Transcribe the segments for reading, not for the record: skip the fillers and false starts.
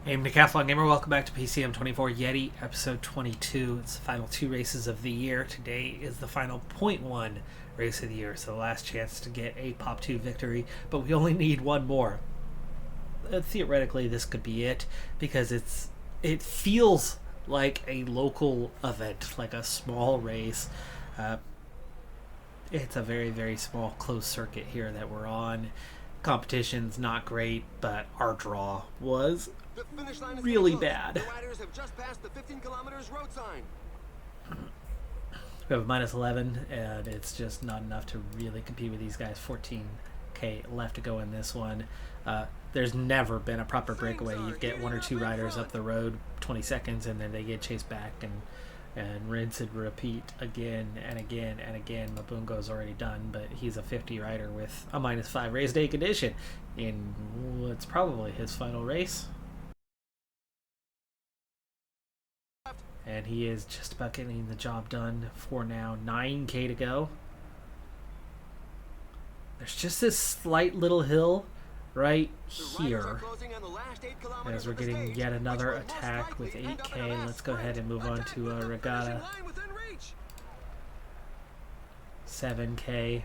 I'm Decathlon Gamer. Welcome back to PCM24 Yeti, episode 22. It's the final two races of the year. Today is the final .1 race of the year, so the last chance to get a Pop 2 victory, but we only need one more. Theoretically, this could be it, because it feels like a local event, like a small race. It's a very, very small closed circuit here that we're on. Competition's not great, but our draw was really bad. The riders have just passed the 15 kilometers road sign. We have a minus 11, and it's just not enough to really compete with these guys. 14k left to go in this one. There's never been a proper breakaway. You get one or two riders up the road, 20 seconds, and then they get chased back and rinse and repeat again and again and again. Mabungo's already done, but he's a 50 rider with a minus 5 race day condition in what's probably his final race. And he is just about getting the job done for now. 9k to go. There's just this slight little hill right here as we're getting yet another attack with 8k. Let's go ahead and move on to Regatta. 7k.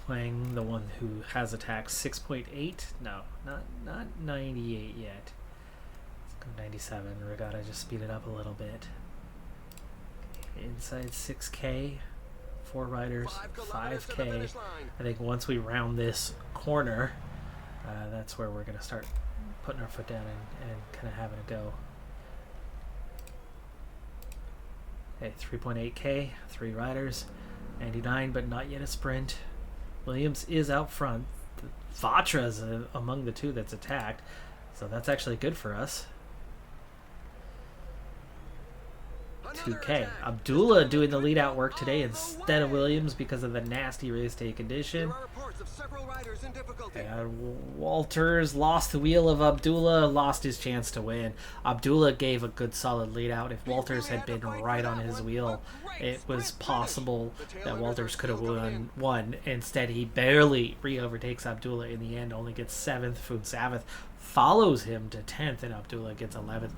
Playing the one who has attack 6.8. No, not 98 yet. 97. Regatta just speed it up a little bit. Inside 6k, 4 riders, 5k. I think once we round this corner, that's where we're going to start putting our foot down and kind of having a go. Okay, 3.8k, 3 riders, 99, but not yet a sprint. Williams is out front. Vatra's among the two that's attacked, so that's actually good for us. 2k. Abdullah doing the lead out work today instead of Williams because of the nasty race day condition. And Walters lost the wheel of Abdullah, lost his chance to win. Abdullah gave a good solid lead out. If Walters had been right on his wheel, it was possible that Walters could have won. Instead, he barely re-overtakes Abdullah in the end, only gets 7th. Funsavith follows him to 10th, and Abdullah gets 11th.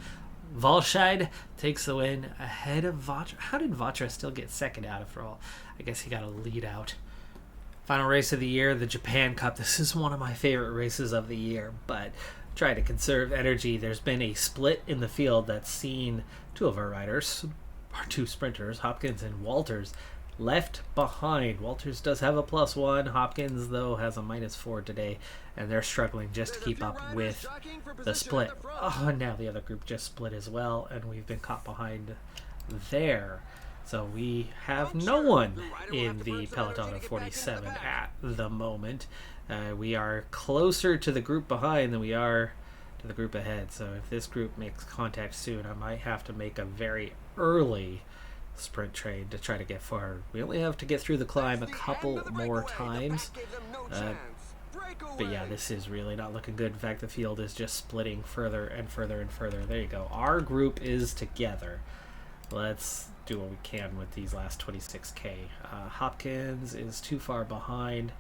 Valscheid takes the win ahead of Vatra. How did Vatra still get second out after all? I guess he got a lead out. Final race of the year, the Japan Cup. This is one of my favorite races of the year, but try to conserve energy. There's been a split in the field that's seen 2 of our riders, our 2 sprinters, Hopkins and Walters, left behind. Walters does have a +1. Hopkins, though, has a -4 today, and they're struggling just to keep up with the split. Oh, and now the other group just split as well, and we've been caught behind there. So we have no one in the peloton of 47 at the moment. We are closer to the group behind than we are to the group ahead. So if this group makes contact soon, I might have to make a very early sprint trade to try to get forward. We only have to get through the climb a couple more times. But yeah, this is really not looking good. In fact, the field is just splitting further and further and further. There you go. Our group is together. Let's do what we can with these last 26k. Hopkins is too far behind,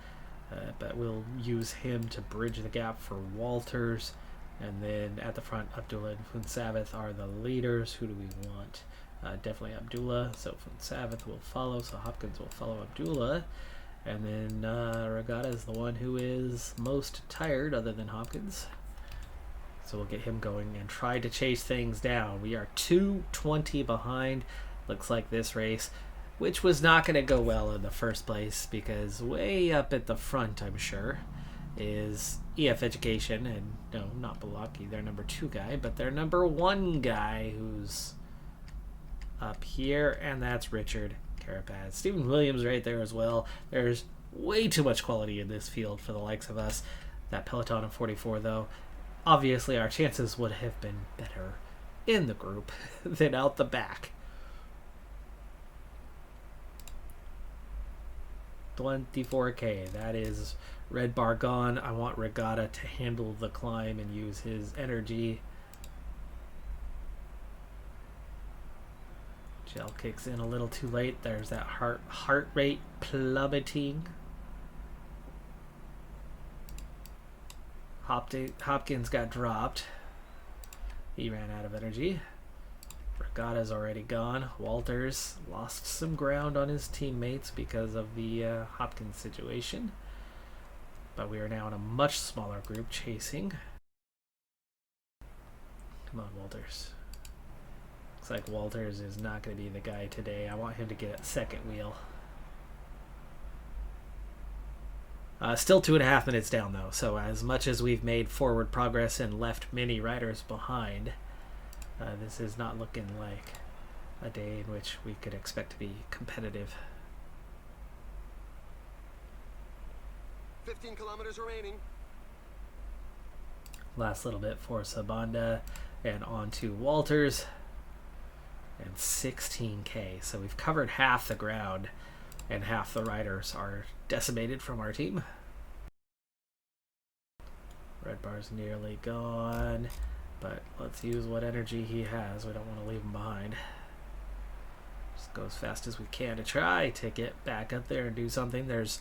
but we'll use him to bridge the gap for Walters. And then at the front, Abdullah and Funsavith are the leaders. Who do we want? Definitely Abdullah, so Funsavith will follow, so Hopkins will follow Abdullah. And then Regatta is the one who is most tired other than Hopkins. So we'll get him going and try to chase things down. We are 2:20 behind. Looks like this race, which was not going to go well in the first place, because way up at the front, I'm sure, is EF Education. And no, not Balaki, their number 2 guy, but their number 1 guy who's up here, and that's Richard Carapaz. Stephen Williams right there as well. There's way too much quality in this field for the likes of us. That peloton of 44, though, obviously our chances would have been better in the group than out the back. 24k, that is red bar gone. I want Regatta to handle the climb and use his energy. Gel kicks in a little too late. There's that heart rate plummeting. Hopkins got dropped. He ran out of energy. Regatta's already gone. Walters lost some ground on his teammates because of the Hopkins situation. But we are now in a much smaller group chasing. Come on, Walters. Looks like Walters is not going to be the guy today. I want him to get a second wheel. Still 2.5 minutes down, though. So as much as we've made forward progress and left many riders behind, this is not looking like a day in which we could expect to be competitive. 15 kilometers remaining. Last little bit for Sabanda and on to Walters. And 16K. So we've covered half the ground and half the riders are decimated from our team. Red bar's nearly gone, but let's use what energy he has. We don't want to leave him behind. Just go as fast as we can to try to get back up there and do something. There's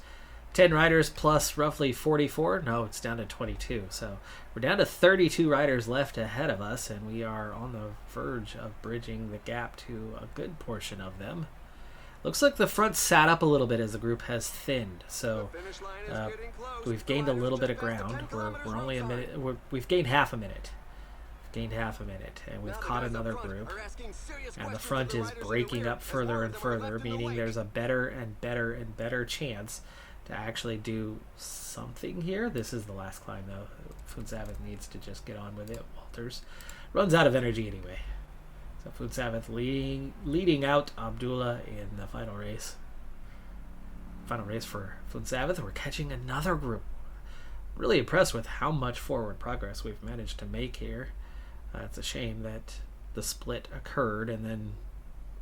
10 riders plus roughly 44. No, it's down to 22. So we're down to 32 riders left ahead of us, and we are on the verge of bridging the gap to a good portion of them. Looks like the front sat up a little bit as the group has thinned. So we've gained a little bit of ground. We're only a minute. We've gained half a minute. And we've caught another group. And the front is breaking up further and further, meaning there's a better and better chance to actually do something here. This is the last climb, though. Funsavith needs to just get on with it. Walters runs out of energy anyway. So Funsavith leading out Abdullah in the final race. Final race for Funsavith. We're catching another group. Really impressed with how much forward progress we've managed to make here. It's a shame that the split occurred and then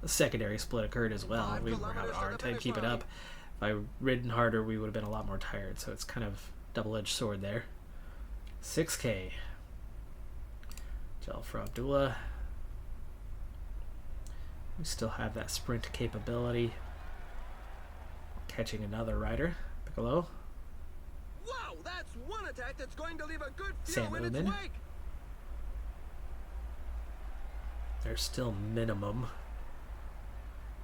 the secondary split occurred as well. We were having a hard time keeping up. If I ridden harder, we would have been a lot more tired. So it's kind of double-edged sword there. 6K. Gel for Abdullah. We still have that sprint capability. Catching another rider. Piccolo. Wow, that's one attack that's going to leave a good Sam film in its Uman. wake. There's still minimum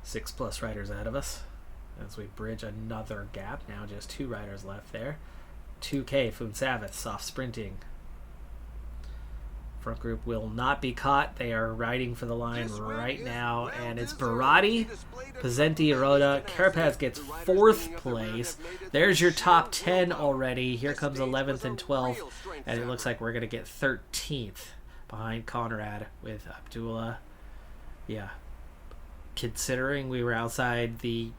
6+ riders ahead of us as we bridge another gap. Now just 2 riders left there. 2K, Funsavith, soft sprinting. Front group will not be caught. They are riding for the line right now, and it's Barati, Pezenti, Aroda. Carapaz gets 4th place. There's your top 10 already. Here comes 11th and 12th, and it looks like we're going to get 13th behind Conrad with Abdullah. Yeah. Considering we were outside the...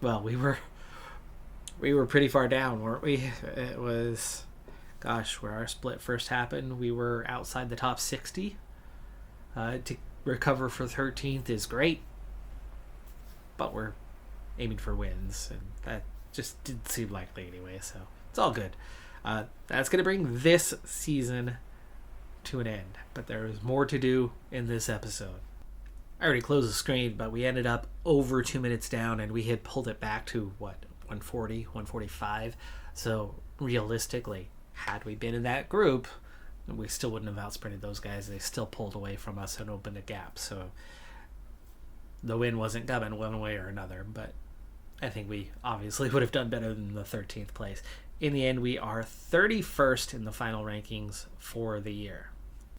Well, we were pretty far down, weren't we? It was... Gosh, where our split first happened, we were outside the top 60. To recover for 13th is great, but we're aiming for wins, and that just didn't seem likely anyway, so it's all good. That's going to bring this season to an end, but there is more to do in this episode. I already closed the screen, but we ended up over 2 minutes down, and we had pulled it back to, 140, 145, so realistically, had we been in that group, we still wouldn't have outsprinted those guys. They still pulled away from us and opened a gap. So the win wasn't coming one way or another, but I think we obviously would have done better than the 13th place. In the end, we are 31st in the final rankings for the year.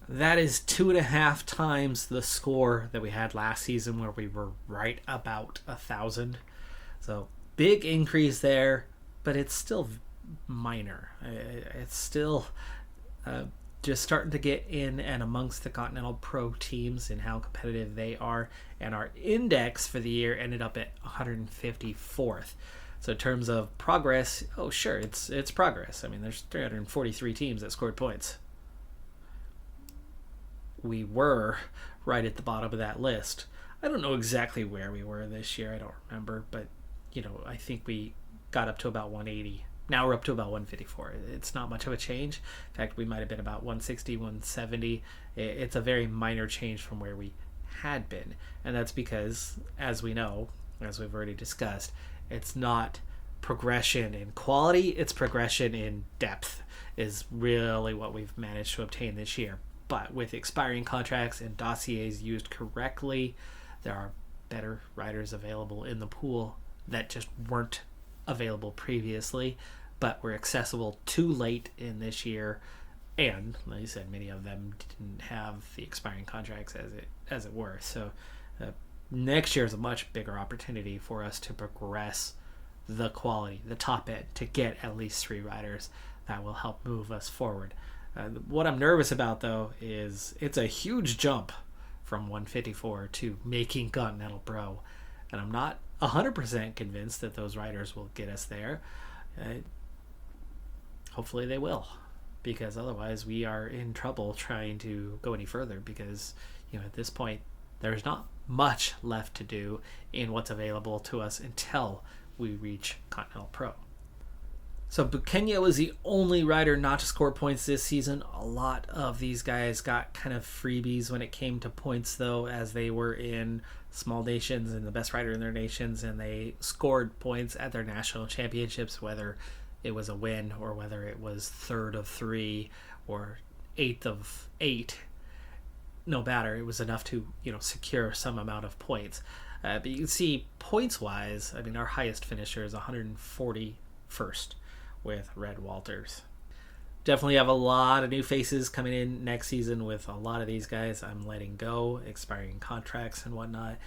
That is 2.5 times the score that we had last season, where we were right about 1,000. So big increase there, but it's still minor. It's still just starting to get in and amongst the Continental Pro teams and how competitive they are, and our index for the year ended up at 154th. So in terms of progress, oh sure, it's progress. I mean, there's 343 teams that scored points. We were right at the bottom of that list. I don't know exactly where we were this year, I don't remember, but I think we got up to about 180. Now we're up to about 154. It's not much of a change. In fact, we might have been about 160, 170. It's a very minor change from where we had been. And that's because, as we know, as we've already discussed, it's not progression in quality, it's progression in depth is really what we've managed to obtain this year. But with expiring contracts and dossiers used correctly, there are better riders available in the pool that just weren't available previously, but were accessible too late in this year. And like I said, many of them didn't have the expiring contracts as it were. So next year is a much bigger opportunity for us to progress the quality, the top end, to get at least 3 riders that will help move us forward. What I'm nervous about, though, is it's a huge jump from 154 to making Continental Pro, and I'm not 100% convinced that those riders will get us there. Hopefully they will, because otherwise we are in trouble trying to go any further, because at this point there's not much left to do in what's available to us until we reach Continental Pro. So Bukenya was the only rider not to score points this season. A lot of these guys got kind of freebies when it came to points, though, as they were in small nations and the best rider in their nations, and they scored points at their national championships, whether it was a win or whether it was 3rd of 3 or 8th of 8. No matter, it was enough to secure some amount of points. But you can see points-wise, I mean, our highest finisher is 141st. With Red Walters. Definitely have a lot of new faces coming in next season with a lot of these guys I'm letting go, expiring contracts and whatnot.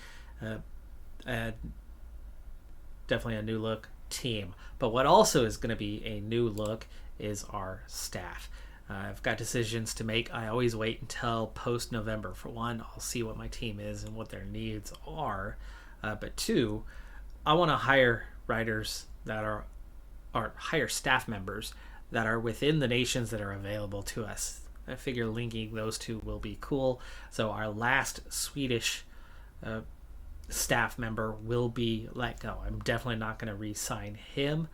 Definitely a new look team. But what also is going to be a new look is our staff. I've got decisions to make. I always wait until post-November. For one, I'll see what my team is and what their needs are. But two, I want to hire riders that are hire staff members that are within the nations that are available to us. I figure linking those two will be cool. So our last Swedish staff member will be let go. I'm definitely not going to re-sign him.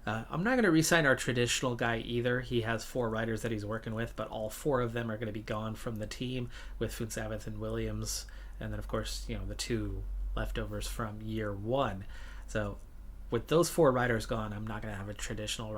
I'm not going to re-sign our traditional guy either. He has 4 riders that he's working with, but all 4 of them are going to be gone from the team, with Funsavith and Williams, and then of course the 2 leftovers from year 1. So with those 4 riders gone, I'm not going to have a traditional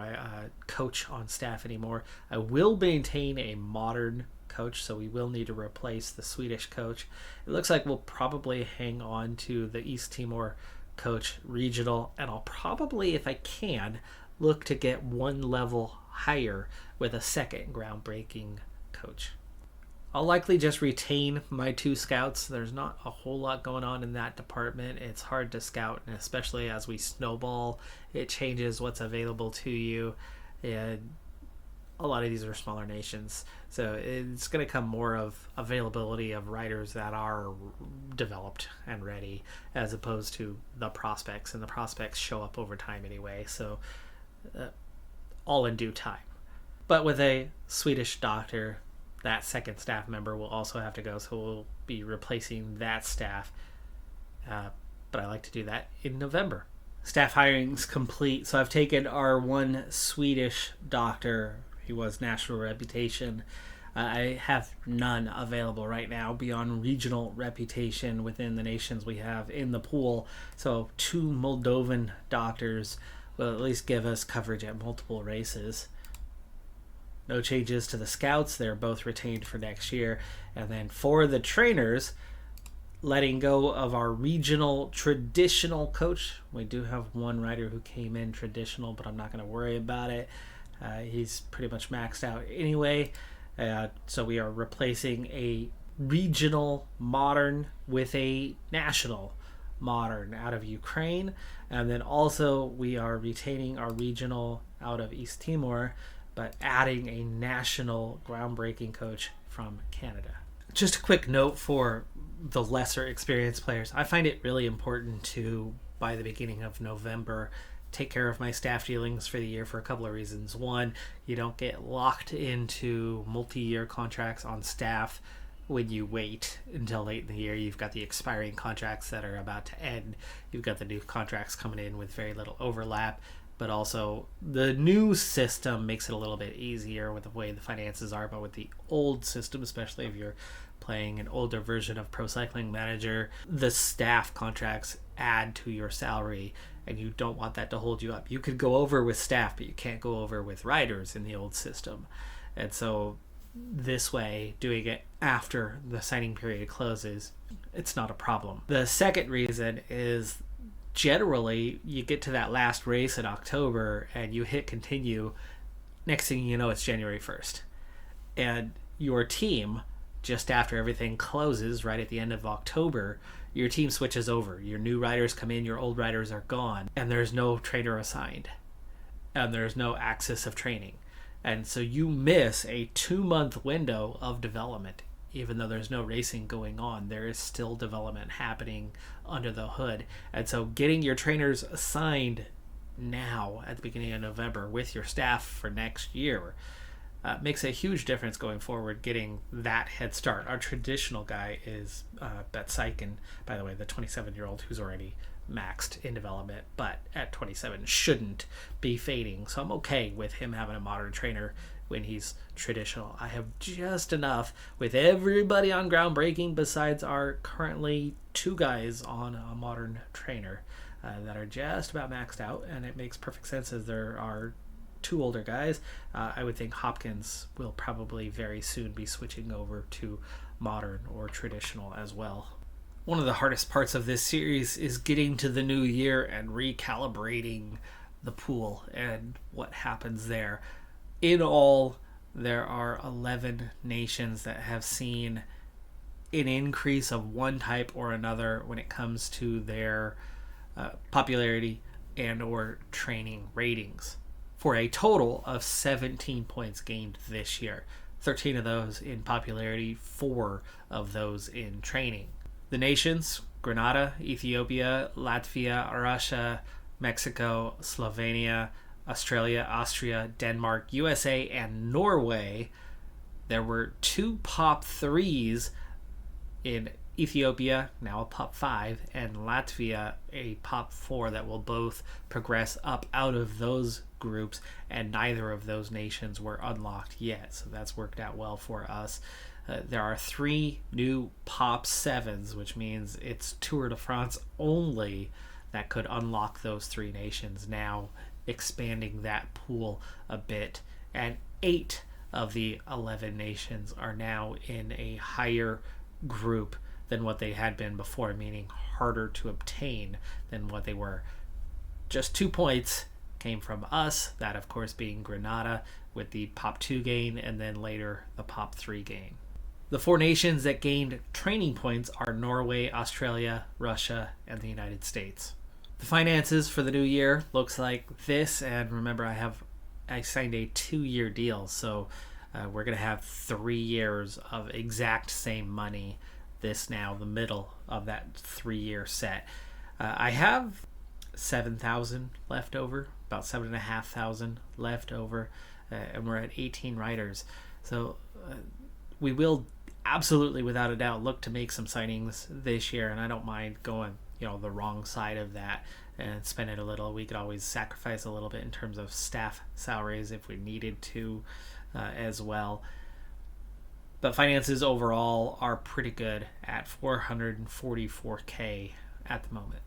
coach on staff anymore. I will maintain a modern coach, so we will need to replace the Swedish coach. It looks like we'll probably hang on to the East Timor coach regional, and I'll probably, if I can, look to get 1 level higher with a second groundbreaking coach. I'll likely just retain my 2 scouts. There's not a whole lot going on in that department. It's hard to scout, and especially as we snowball, it changes what's available to you. And a lot of these are smaller nations, so it's going to come more of availability of riders that are developed and ready, as opposed to the prospects, and the prospects show up over time anyway, so all in due time. But with a Swedish doctor, that second staff member will also have to go, so we'll be replacing that staff. But I like to do that in November. Staff hiring's complete, so I've taken our 1 Swedish doctor. He was national reputation. I have none available right now beyond regional reputation within the nations we have in the pool. So 2 Moldovan doctors will at least give us coverage at multiple races. No changes to the scouts. They're both retained for next year. And then for the trainers, letting go of our regional traditional coach. We do have 1 rider who came in traditional, but I'm not going to worry about it. He's pretty much maxed out anyway. So we are replacing a regional modern with a national modern out of Ukraine. And then also we are retaining our regional out of East Timor, but adding a national groundbreaking coach from Canada. Just a quick note for the lesser experienced players. I find it really important to, by the beginning of November, take care of my staff dealings for the year for a couple of reasons. One, you don't get locked into multi-year contracts on staff when you wait until late in the year. You've got the expiring contracts that are about to end. You've got the new contracts coming in with very little overlap. But also, the new system makes it a little bit easier with the way the finances are. But with the old system, especially if you're playing an older version of Pro Cycling Manager, the staff contracts add to your salary and you don't want that to hold you up. You could go over with staff, but you can't go over with riders in the old system. And so this way, doing it after the signing period closes, it's not a problem. The second reason is generally you get to that last race in October and you hit continue. Next thing you know, it's January 1st. And your team, just after everything closes right at the end of October, your team switches over. Your new riders come in, your old riders are gone, and there's no trainer assigned. And there's no access of training. And so you miss a 2-month window of development. Even though there's no racing going on, there is still development happening under the hood. And so getting your trainers assigned now at the beginning of November with your staff for next year makes a huge difference going forward, getting that head start. Our traditional guy is Bet Seiken, by the way, the 27-year-old who's already maxed in development, but at 27 shouldn't be fading. So I'm okay with him having a modern trainer when he's traditional. I have just enough with everybody on groundbreaking besides our currently 2 guys on a modern trainer that are just about maxed out, and it makes perfect sense as there are 2 older guys. I would think Hopkins will probably very soon be switching over to modern or traditional as well. One of the hardest parts of this series is getting to the new year and recalibrating the pool and what happens there. In all, there are 11 nations that have seen an increase of one type or another when it comes to their popularity and or training ratings, for a total of 17 points gained this year. 13 of those in popularity, 4 of those in training. The nations: Grenada, Ethiopia, Latvia, Russia, Mexico, Slovenia, Australia, Austria, Denmark, USA, and Norway. There were 2 pop 3s in Ethiopia, now a pop 5, and Latvia, a pop 4, that will both progress up out of those groups, and neither of those nations were unlocked yet, so that's worked out well for us. There are 3 new pop 7s, which means it's Tour de France only that could unlock those 3 nations, now expanding that pool a bit. And 8 of the 11 nations are now in a higher group than what they had been before, meaning harder to obtain than what they were. Just 2 points came from us, that of course being Grenada with the pop 2 gain, and then later the pop 3 gain. The 4 nations that gained training points are Norway, Australia, Russia, and the United States. The finances for the new year looks like this, and remember I signed a 2-year deal, so we're going to have 3 years of exact same money this now, the middle of that 3-year set. I have 7,000 left over, about 7,500 left over, and we're at 18 riders. So we will absolutely, without a doubt, look to make some signings this year, and I don't mind going the wrong side of that and spending a little. We could always sacrifice a little bit in terms of staff salaries if we needed to as well. But finances overall are pretty good at $444K at the moment.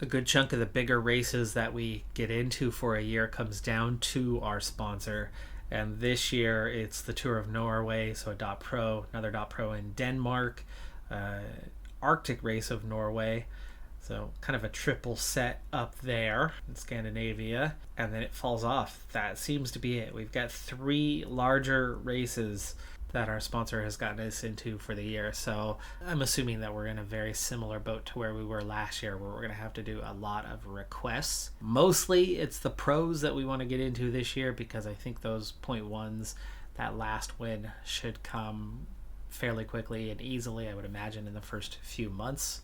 A good chunk of the bigger races that we get into for a year comes down to our sponsor. And this year it's the Tour of Norway, so a Dot Pro, another Dot Pro in Denmark, Arctic race of Norway, so kind of a triple set up there in Scandinavia, and then it falls off. That seems to be it. We've got 3 larger races that our sponsor has gotten us into for the year, so I'm assuming that we're in a very similar boat to where we were last year, where we're going to have to do a lot of requests. Mostly it's the pros that we want to get into this year, because I think those .1s, that last win, should come fairly quickly and easily, I would imagine, in the first few months.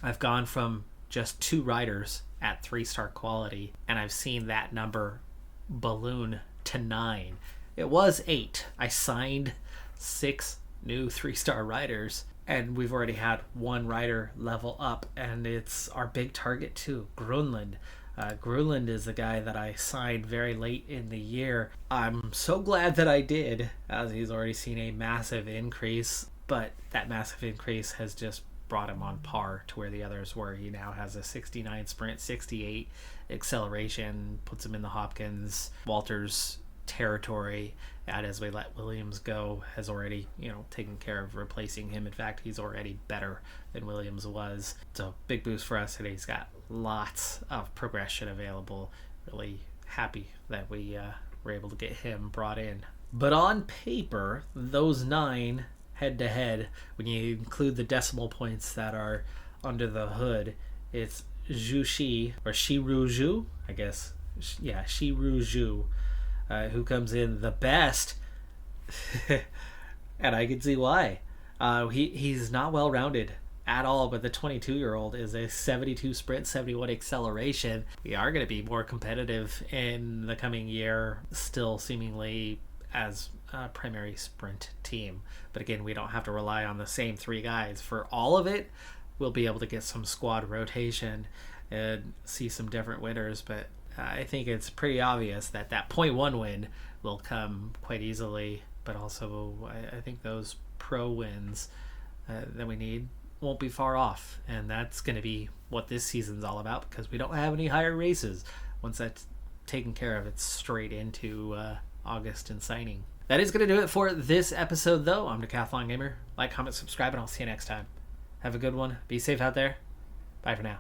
I've gone from just 2 riders at 3-star quality, and I've seen that number balloon to 9. It was 8. I signed 6 new 3-star riders, and we've already had 1 rider level up, and it's our big target too, Grunland. Grunland is the guy that I signed very late in the year. I'm so glad that I did, as he's already seen a massive increase, but that massive increase has just brought him on par to where the others were. He now has a 69 sprint, 68 acceleration, puts him in the Hopkins Walters territory. And as we let Williams go, has already, taken care of replacing him. In fact, he's already better than Williams was. So big boost for us today. He's got lots of progression available. Really happy that we were able to get him brought in. But on paper, those 9 head-to-head, when you include the decimal points that are under the hood, it's Zhu Shi, or Shiru Zhu, I guess. Yeah, Shiru Zhu, who comes in the best. And I can see why. He's not well-rounded at all, but the 22-year-old is a 72 sprint, 71 acceleration. We are going to be more competitive in the coming year, still seemingly as a primary sprint team. But again, we don't have to rely on the same 3 guys for all of it. We'll be able to get some squad rotation and see some different winners, but I think it's pretty obvious that 0.1 win will come quite easily, but also I think those pro wins that we need won't be far off, and that's going to be what this season's all about, because we don't have any higher races. Once that's taken care of, it's straight into August and signing. That is going to do it for this episode, though. I'm Decathlon Gamer. Like, comment, subscribe, and I'll see you next time. Have a good one. Be safe out there. Bye for now.